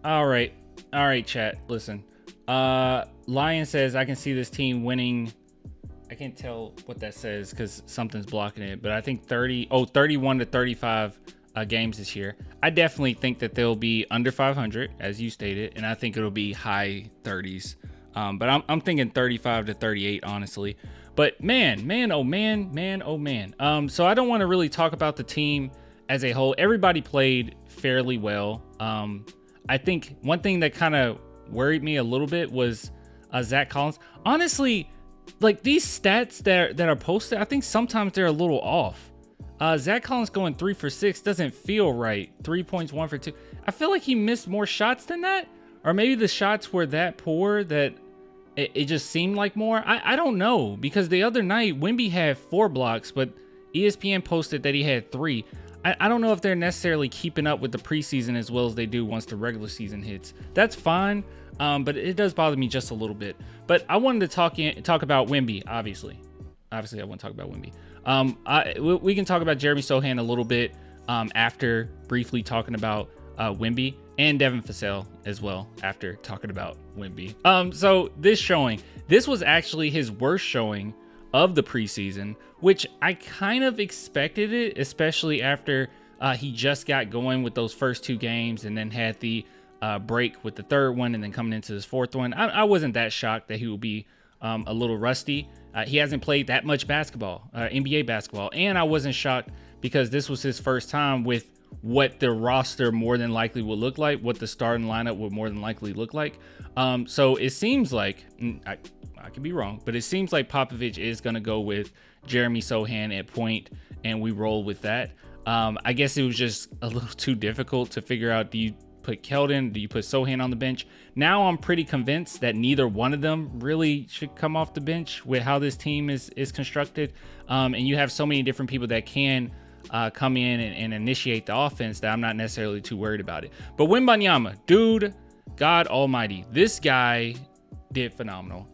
All right. All right, chat. Listen. Lion says I can see this team winning. I can't tell what that says because something's blocking it, but I think 31 to 35 games this year. I definitely think that they'll be under 500, as you stated, and I think it'll be high 30s. But I'm thinking 35 to 38, honestly. But man, oh man. So I don't want to really talk about the team as a whole. Everybody played fairly well. I think one thing that kind of worried me a little bit was Zach Collins. Honestly, like these stats that are posted, I think sometimes they're a little off. Zach Collins going 3 for 6 doesn't feel right. 3 points, 1 for 2. I feel like he missed more shots than that, or maybe the shots were that poor that it just seemed like more. I don't know, because the other night Wemby had 4 blocks, but ESPN posted that he had 3. I don't know if they're necessarily keeping up with the preseason as well as they do once the regular season hits. That's fine, but it does bother me just a little bit. But I wanted to talk about Wemby, obviously. Obviously, I want to talk about Wemby. We can talk about Jeremy Sohan a little bit after briefly talking about Wemby, and Devin Vassell as well after talking about Wemby. So this was actually his worst showing of the preseason, which I kind of expected it, especially after he just got going with those first 2 games and then had the break with the third one and then coming into his fourth one. I wasn't that shocked that he would be a little rusty. He hasn't played that much basketball, NBA basketball, and I wasn't shocked because this was his first time with what the roster more than likely will look like, what the starting lineup would more than likely look like. So it seems like, I could be wrong, but it seems like Popovich is going to go with Jeremy Sohan at point, and we roll with that. I guess it was just a little too difficult to figure out, do you put Keldon, do you put Sohan on the bench? Now I'm pretty convinced that neither one of them really should come off the bench with how this team is constructed. And you have so many different people that can come in and initiate the offense that I'm not necessarily too worried about it. But Wembanayama, dude, God almighty, this guy did phenomenal.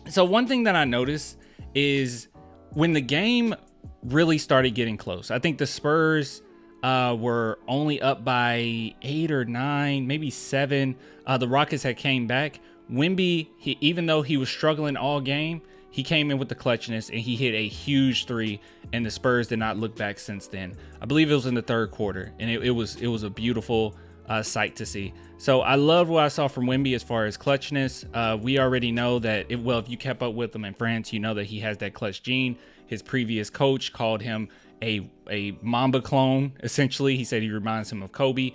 So one thing that I noticed is when the game really started getting close, I think the Spurs were only up by 8 or 9, maybe 7. The Rockets had came back. Wemby, even though he was struggling all game, he came in with the clutchness and he hit a huge 3, and the Spurs did not look back since then. I believe it was in the third quarter, and it was a beautiful sight to see. So I love what I saw from Wemby as far as clutchness. We already know that if you kept up with him in France, you know that he has that clutch gene. His previous coach called him a Mamba clone. Essentially, he said he reminds him of Kobe.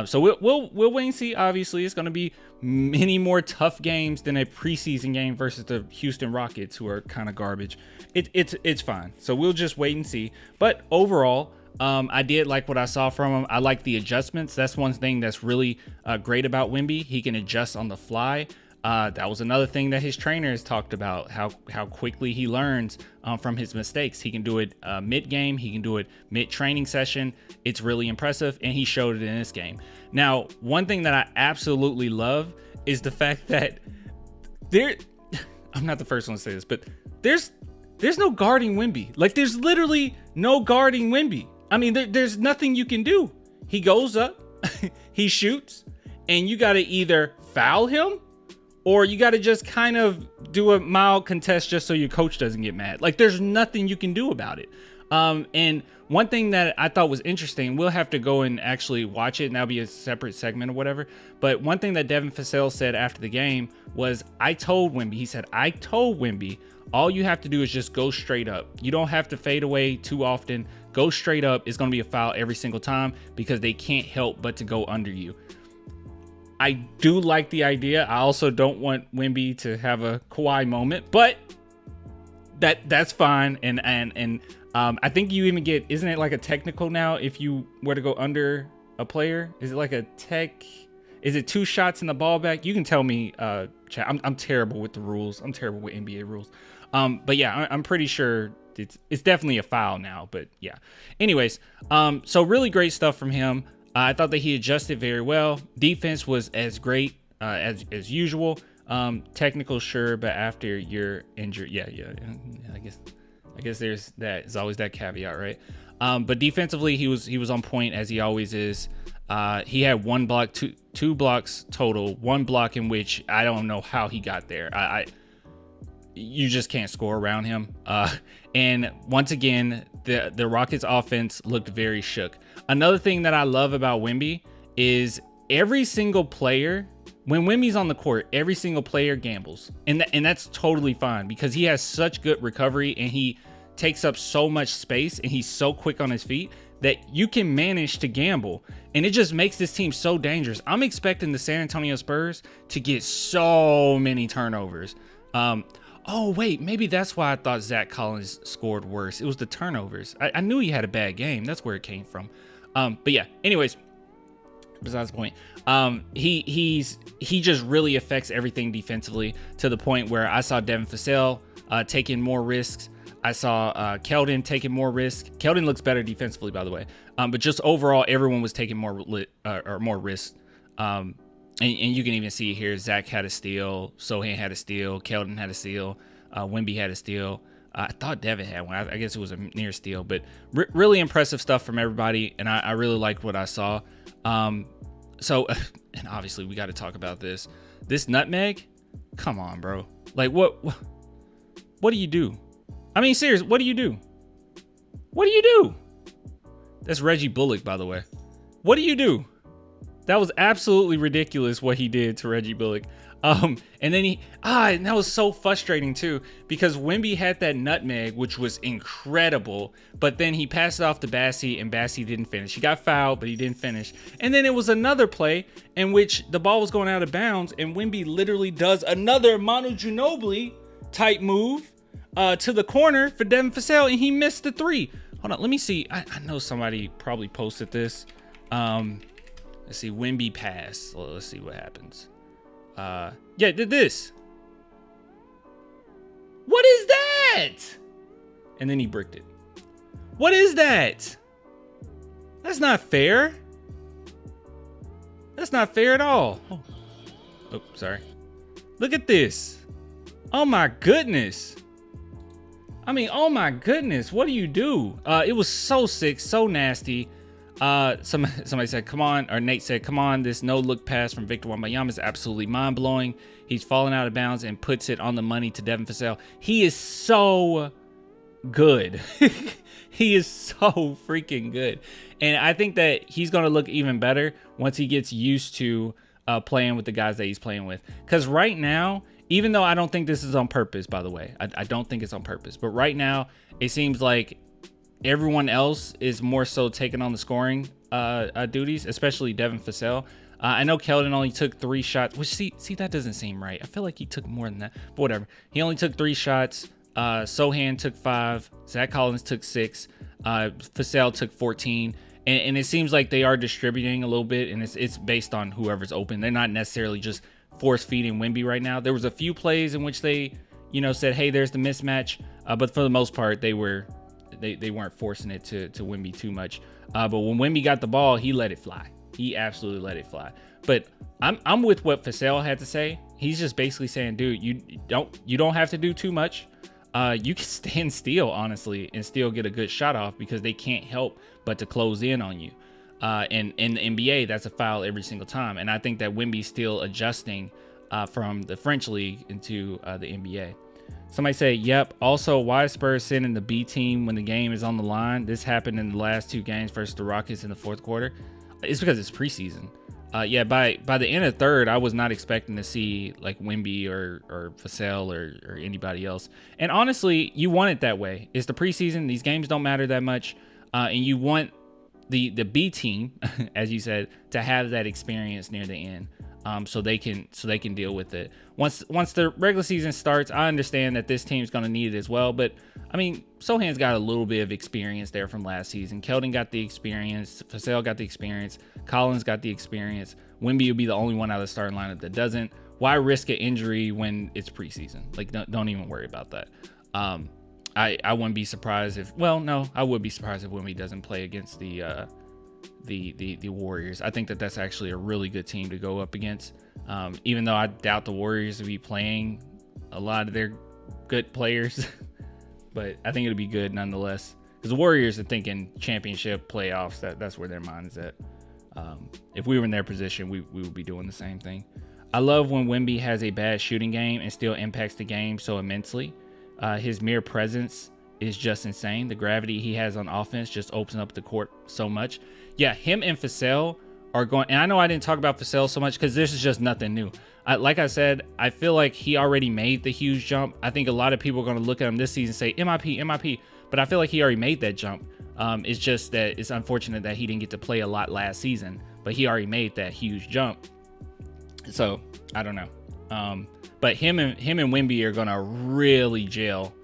So we'll wait and see. Obviously, it's going to be many more tough games than a preseason game versus the Houston Rockets, who are kind of garbage. It's fine. So we'll just wait and see. But overall, I did like what I saw from him. I like the adjustments. That's one thing that's really great about Wemby. He can adjust on the fly. That was another thing that his trainer has talked about, how quickly he learns from his mistakes. He can do it mid-game. He can do it mid-training session. It's really impressive, and he showed it in this game. Now, one thing that I absolutely love is the fact that I'm not the first one to say this, but there's no guarding Wemby. Like, there's literally no guarding Wemby. I mean, there's nothing you can do. He goes up, he shoots, and you got to either foul him or you got to just kind of do a mild contest just so your coach doesn't get mad. Like, there's nothing you can do about it. And one thing that I thought was interesting, we'll have to go and actually watch it, and that'll be a separate segment or whatever. But one thing that Devin Vassell said after the game was, I told Wemby, all you have to do is just go straight up. You don't have to fade away too often. Go straight up. It's going to be a foul every single time because they can't help but to go under you. I do like the idea. I also don't want Wemby to have a Kawhi moment, but that's fine. And I think you even get, isn't it like a technical now if you were to go under a player? Is it like a tech? Is it 2 shots in the ball back? You can tell me, chat. I'm terrible with the rules. I'm terrible with NBA rules. But yeah, I'm pretty sure it's definitely a foul now. But yeah. Anyways, so really great stuff from him. I thought that he adjusted very well. Defense was as great as usual. Technical, sure, but after you're injured, yeah. I guess there's always that caveat, right? But defensively, he was on point as he always is. He had one block, two blocks total, one block in which I don't know how he got there. You just can't score around him. And once again, the Rockets offense looked very shook. Another thing that I love about Wemby is every single player, when Wemby's on the court, every single player gambles. And that's totally fine because he has such good recovery and he takes up so much space and he's so quick on his feet that you can manage to gamble. And it just makes this team so dangerous. I'm expecting the San Antonio Spurs to get so many turnovers. Oh, wait, maybe that's why I thought Zach Collins scored worse. It was the turnovers. I knew he had a bad game. That's where it came from. But yeah, anyways, besides the point, he just really affects everything defensively to the point where I saw Devin Vassell taking more risks. I saw Keldon taking more risks. Keldon looks better defensively, by the way. But just overall, everyone was taking more risks. And you can even see here, Zach had a steal, Sochan had a steal, Keldon had a steal, Wemby had a steal. I thought Devin had one. I guess it was a near steal, but really impressive stuff from everybody, and I really liked what I saw. So, and obviously we got to talk about this. This Nutmeg, come on, bro. Like, what do you do? I mean, serious, what do you do? What do you do? That's Reggie Bullock, by the way. What do you do? That was absolutely ridiculous what he did to Reggie Bullock. And then and that was so frustrating too, because Wemby had that nutmeg, which was incredible, but then he passed it off to Bassey and Bassey didn't finish. He got fouled, but he didn't finish. And then it was another play in which the ball was going out of bounds and Wemby literally does another Manu Ginobili type move to the corner for Devin Vassell, and he missed the three. Hold on, let me see. I know somebody probably posted this. Let's see, Wemby pass. Well, let's see what happens. Yeah, did this. What is that? And then he bricked it. What is that? That's not fair. That's not fair at all. Oh, sorry. Look at this. Oh my goodness. I mean, oh my goodness. What do you do? It was so sick, so nasty. Somebody said, come on, or Nate said, come on, this no look pass from Victor Wembanyama is absolutely mind blowing. He's falling out of bounds and puts it on the money to Devin Vassell. He is so good. He is so freaking good. And I think that he's going to look even better once he gets used to playing with the guys that he's playing with. Because right now, even though I don't think this is on purpose, by the way, I don't think it's on purpose. But right now, it seems like everyone else is more so taking on the scoring duties, especially Devin Vassell. I know Keldon only took 3 shots, which see that doesn't seem right. I feel like he took more than that, but whatever. He only took 3 shots. Sochan took 5. Zach Collins took 6. Vassell took 14. And it seems like they are distributing a little bit, and it's based on whoever's open. They're not necessarily just force feeding Wemby right now. There was a few plays in which they, said, hey, there's the mismatch. But for the most part, they weren't forcing it to Wemby too much. But when Wemby got the ball, he let it fly. He absolutely let it fly. But I'm with what Vassell had to say. He's just basically saying, dude, you don't have to do too much. You can stand still, honestly, and still get a good shot off because they can't help but to close in on you. And in the NBA, that's a foul every single time. And I think that Wemby's still adjusting from the French league into the NBA. Somebody say, yep. Also, why is Spurs sending the B team when the game is on the line? This happened in the last 2 games versus the Rockets in the 4th quarter. It's because it's preseason. Yeah, by the end of 3rd, I was not expecting to see like Wemby or Vassell or anybody else. And honestly, you want it that way. It's the preseason. These games don't matter that much. And you want the B team, as you said, to have that experience near the end. So they can deal with it. Once the regular season starts, I understand that this team's going to need it as well. But I mean, Sochan's got a little bit of experience there from last season. Keldon got the experience. Vassell got the experience. Collins got the experience. Wemby will be the only one out of the starting lineup that doesn't. Why risk an injury when it's preseason? Like, don't even worry about that. I wouldn't be surprised I would be surprised if Wemby doesn't play against the Warriors. I think that's actually a really good team to go up against. Even though I doubt the Warriors will be playing a lot of their good players, but I think it'll be good nonetheless. Because the Warriors are thinking championship, playoffs. That's where their mind is at. If we were in their position, we would be doing the same thing. I love when Wemby has a bad shooting game and still impacts the game so immensely. His mere presence is just insane. The gravity he has on offense just opens up the court so much. Yeah, him and Vassell are going, and I know I didn't talk about Vassell so much because this is just nothing new. Like I said, I feel like he already made the huge jump. I think a lot of people are going to look at him this season and say MIP, but I feel like he already made that jump. It's just that it's unfortunate that he didn't get to play a lot last season, but he already made that huge jump. So I don't know. But him and Wemby are going to really gel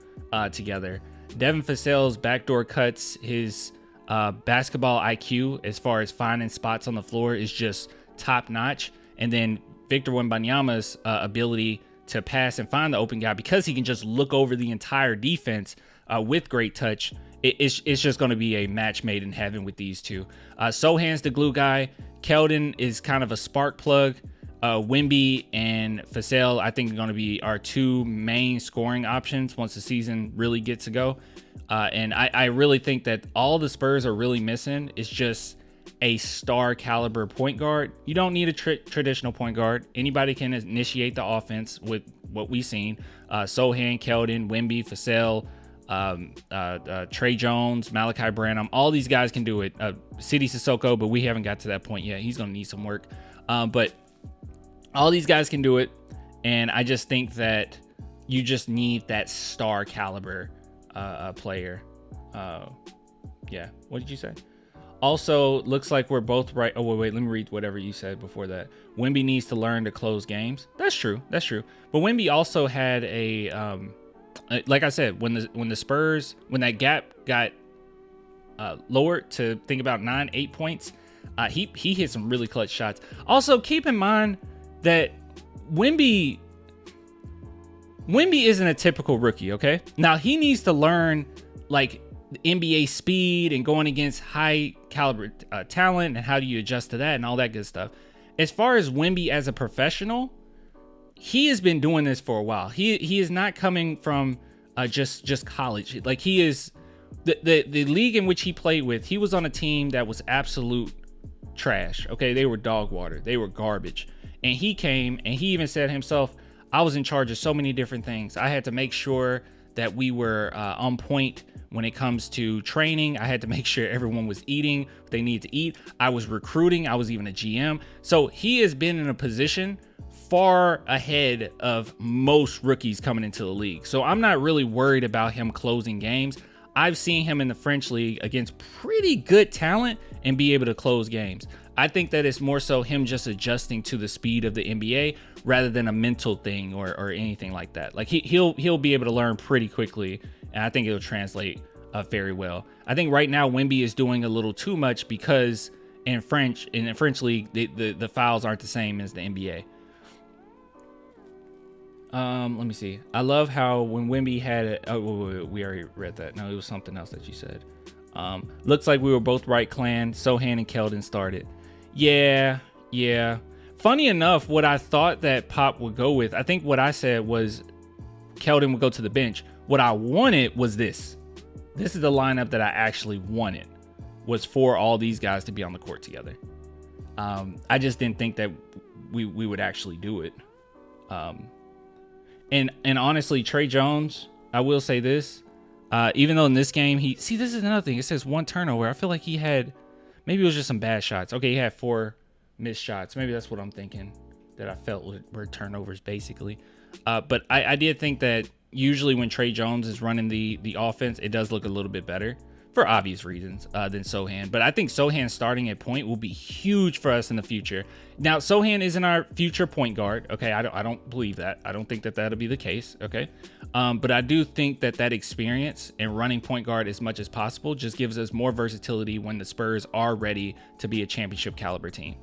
together. Devin Vassell's backdoor cuts, his basketball IQ as far as finding spots on the floor is just top notch. And then Victor Wembanyama's ability to pass and find the open guy, because he can just look over the entire defense with great touch. It's just going to be a match made in heaven with these two. Sohan's the glue guy. Keldon is kind of a spark plug. Wemby and Vassell, I think, are going to be our two main scoring options once the season really gets to go. And I really think that all the Spurs are really missing is just a star caliber point guard. You don't need a traditional point guard. Anybody can initiate the offense with what we've seen. Sohan, Keldon, Wemby, Vassell, Trey Jones, Malachi Branham, all these guys can do it. Sidi Sissoko, but we haven't got to that point yet. He's going to need some work. But all these guys can do it. And I just think that you just need that star caliber player. Yeah. What did you say? Also, looks like we're both right. Oh, wait, let me read whatever you said before that. Wemby needs to learn to close games. That's true. That's true. But Wemby also had a, like I said, when the Spurs, when that gap got lowered to think about 9-8 points, he hit some really clutch shots. Also, keep in mind that Wemby isn't a typical rookie, okay? Now, he needs to learn, like, NBA speed and going against high caliber talent and how do you adjust to that and all that good stuff. As far as Wemby as a professional, he has been doing this for a while. He is not coming from just college. Like, he is the league in which he played with. He was on a team that was absolute trash. Okay, they were dog water. They were garbage. And he came and he even said himself, I was in charge of so many different things. I had to make sure that we were on point when it comes to training. I had to make sure everyone was eating what they need to eat. I was recruiting. I was even a GM. So he has been in a position far ahead of most rookies coming into the league. So I'm not really worried about him closing games. I've seen him in the French league against pretty good talent and be able to close games. I think that it's more so him just adjusting to the speed of the NBA rather than a mental thing or anything like that. Like he'll be able to learn pretty quickly, and I think it'll translate very well. I think right now Wemby is doing a little too much because in the French league the fouls aren't the same as the NBA. Let me see. I love how when Wemby had it. Oh, wait, we already read that. No, it was something else that you said. Looks like we were both right, Clan. Sohan and Keldon started. Yeah. Funny enough, what I thought that Pop would go with, I think what I said was Keldon would go to the bench. What I wanted was this. This is the lineup that I actually wanted, was for all these guys to be on the court together. I just didn't think that we would actually do it. And honestly, Trey Jones, I will say this, even though in this game, this is another thing. It says 1 turnover. I feel like he had, maybe it was just some bad shots. Okay, he had 4 missed shots. Maybe that's what I'm thinking, that I felt were turnovers, basically. But I did think that usually when Trey Jones is running the offense, it does look a little bit better for obvious reasons than Sohan. But I think Sohan starting at point will be huge for us in the future. Now, Sohan isn't our future point guard. Okay, I don't believe that. I don't think that that'll be the case. Okay, but I do think that experience in running point guard as much as possible just gives us more versatility when the Spurs are ready to be a championship caliber team.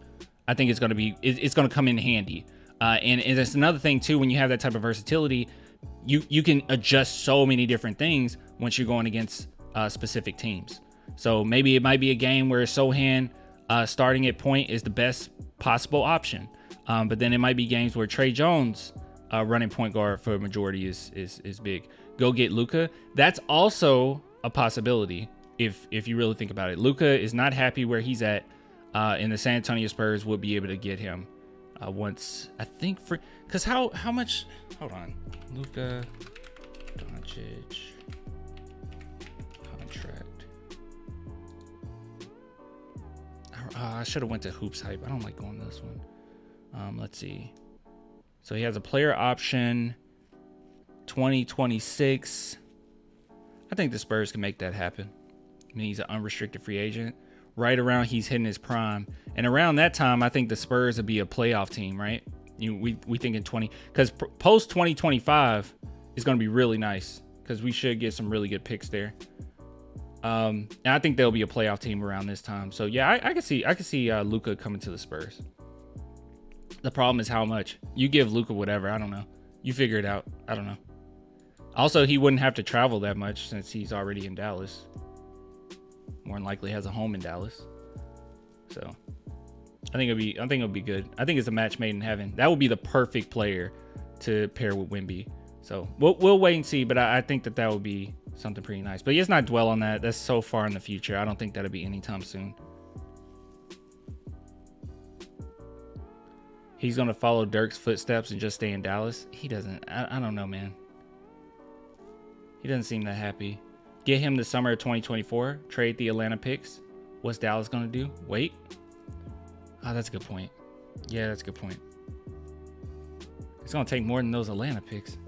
I think it's going to come in handy. And it's another thing too, when you have that type of versatility, you can adjust so many different things once you're going against specific teams. So maybe it might be a game where Sohan starting at point is the best possible option. But then it might be games where Trey Jones running point guard for a majority is big. Go get Luka. That's also a possibility if you really think about it. Luka is not happy where he's at. and the San Antonio Spurs would be able to get him once, I think, for because how much? Hold on, Luka Doncic contract. I should have went to Hoops Hype. I don't like going to this one. Let's see. So he has a player option 2026. I think the Spurs can make that happen. I mean, he's an unrestricted free agent. Right around he's hitting his prime. And around that time, I think the Spurs would be a playoff team, right? We think in 20, because post 2025 is going to be really nice because we should get some really good picks there. And I think they'll be a playoff team around this time. So yeah, I can see Luka coming to the Spurs. The problem is how much. You give Luka whatever. I don't know. You figure it out. I don't know. Also, he wouldn't have to travel that much since he's already in Dallas. More than likely has a home in Dallas. So I think it'll be good. I think it's a match made in heaven. That would be the perfect player to pair with Wemby. So we'll wait and see, but I think that would be something pretty nice. But let's not dwell on that. That's so far in the future. I don't think that'll be anytime soon. He's going to follow Dirk's footsteps and just stay in Dallas. He doesn't. I don't know, man. He doesn't seem that happy. Get him the summer of 2024. Trade the Atlanta picks. What's Dallas going to do? Wait. Oh, that's a good point. Yeah, that's a good point. It's going to take more than those Atlanta picks.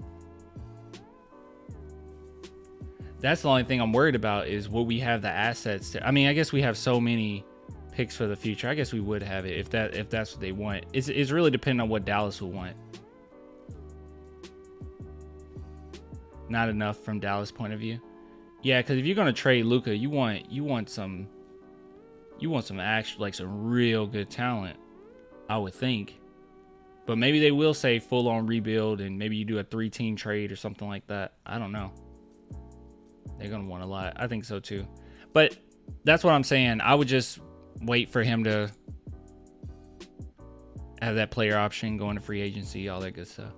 That's the only thing I'm worried about is will we have the assets to, I mean, I guess we have so many picks for the future. I guess we would have it if that's what they want. It's really depending on what Dallas will want. Not enough from Dallas' point of view. Yeah, because if you're gonna trade Luka, you want some actual, like, some real good talent, I would think. But maybe they will say full on rebuild and maybe you do a 3-team trade or something like that. I don't know. They're gonna want a lot. I think so too. But that's what I'm saying. I would just wait for him to have that player option, go into free agency, all that good stuff.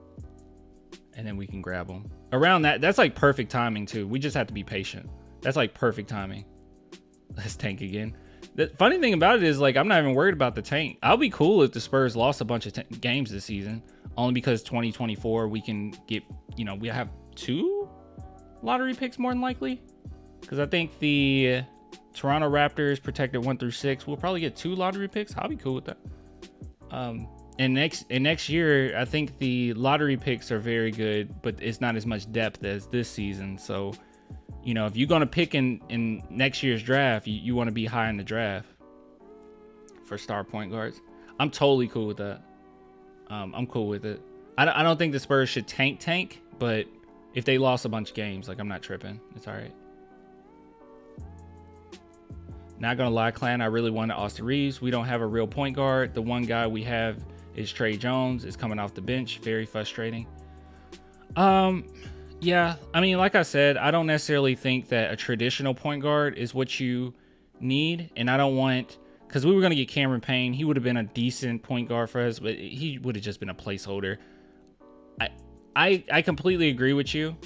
And then we can grab him. Around that's like perfect timing too. We just have to be patient. That's like perfect timing. Let's tank again. The funny thing about it is, like, I'm not even worried about the tank. I'll be cool if the Spurs lost a bunch of games this season, only because 2024 we can get, we have 2 lottery picks more than likely. Because I think the Toronto Raptors protected 1 through 6. We'll probably get 2 lottery picks. I'll be cool with that. And next year, I think the lottery picks are very good, but it's not as much depth as this season. So, if you're going to pick in next year's draft, you want to be high in the draft for star point guards. I'm totally cool with that. I'm cool with it. I don't think the Spurs should tank, but if they lost a bunch of games, like, I'm not tripping. It's all right. Not going to lie, Clan, I really wanted Austin Reeves. We don't have a real point guard. The one guy we have is Trey Jones. Is coming off the bench. Very frustrating. Yeah, I mean, like I said, I don't necessarily think that a traditional point guard is what you need. And I don't want, because we were going to get Cameron Payne. He would have been a decent point guard for us, but he would have just been a placeholder. I completely agree with you.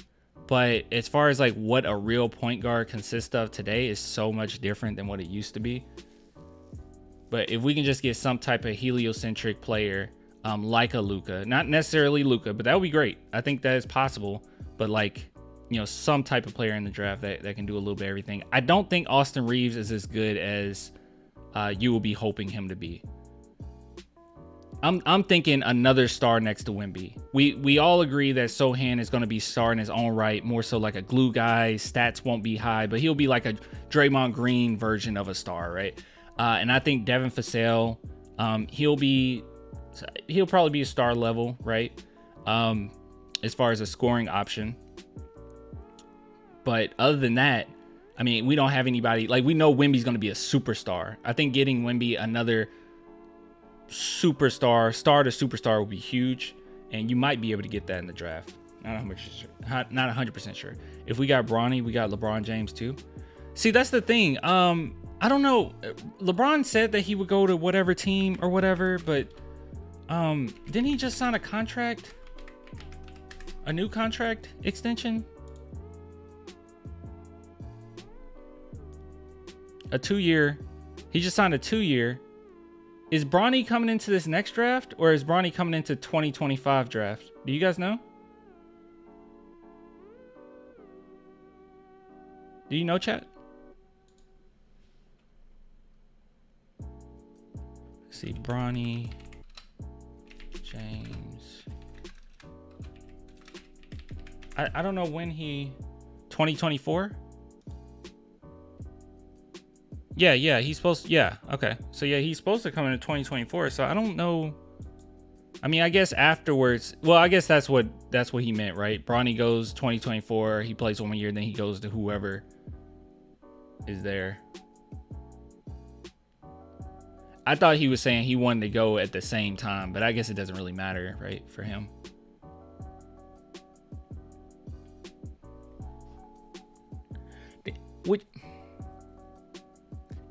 But as far as, like, what a real point guard consists of today is so much different than what it used to be. But if we can just get some type of heliocentric player, like a Luka, not necessarily Luka, but that would be great. I think that is possible. But, like, some type of player in the draft that can do a little bit of everything. I don't think Austin Reeves is as good as you will be hoping him to be. I'm thinking another star next to Wemby. We all agree that Sohan is going to be star in his own right, more so like a glue guy. Stats won't be high, but he'll be like a Draymond Green version of a star, right? And I think Devin Vassell, he'll probably be a star level, right? As far as a scoring option. But other than that, I mean, we don't have anybody, like, we know Wemby's going to be a superstar. I think getting Wemby another superstar, star to superstar would be huge, and you might be able to get that in the draft. Not 100% sure. If we got Bronny, we got LeBron James too. See, that's the thing. I don't know. LeBron said that he would go to whatever team or whatever, but didn't he just sign a contract? A new contract extension? A 2-year. He just signed a 2-year. Is Bronny coming into this next draft, or is Bronny coming into 2025 draft? Do you guys know? Do you know, chat? Let's see, Bronny James. I don't know when he... 2024? Yeah, he's supposed to, yeah, okay. So yeah, he's supposed to come in 2024. So I don't know. I mean, I guess afterwards, well, I guess that's what he meant, right? Bronny goes 2024, he plays 1 year, then he goes to whoever is there. I thought he was saying he wanted to go at the same time, but I guess it doesn't really matter, right, for him.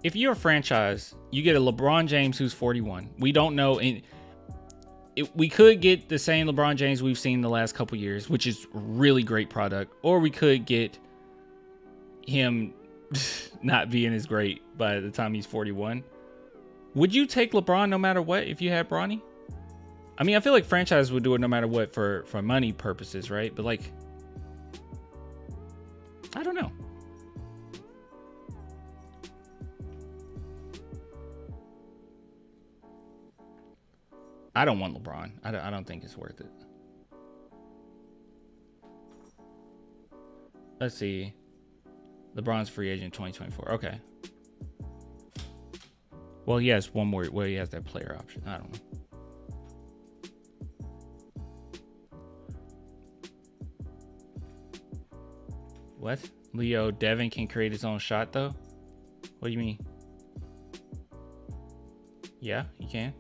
If you're a franchise, you get a LeBron James who's 41. We don't know. We could get the same LeBron James we've seen the last couple years, which is really great product. Or we could get him not being as great by the time he's 41. Would you take LeBron no matter what if you had Bronny? I mean, I feel like franchise would do it no matter what for money purposes, right? But like, I don't know. I don't want LeBron. I don't think it's worth it. Let's see. LeBron's free agent 2024. Okay. Well, he has one more. Well, he has that player option. I don't know. What? Leo, Devin can create his own shot, though? What do you mean? Yeah, he can.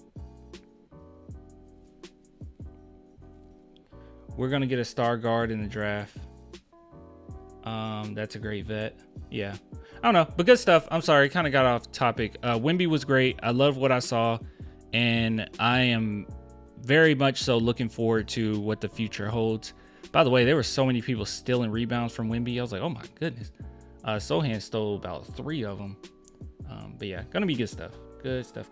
We're going to get a star guard in the draft. That's a great vet. Yeah. I don't know, but good stuff. I'm sorry, kind of got off topic. Wemby was great. I love what I saw, and I am very much so looking forward to what the future holds. By the way, there were so many people stealing rebounds from Wemby. I was like, oh my goodness. Sohan stole about 3 of them. But yeah, gonna be good stuff. Good stuff.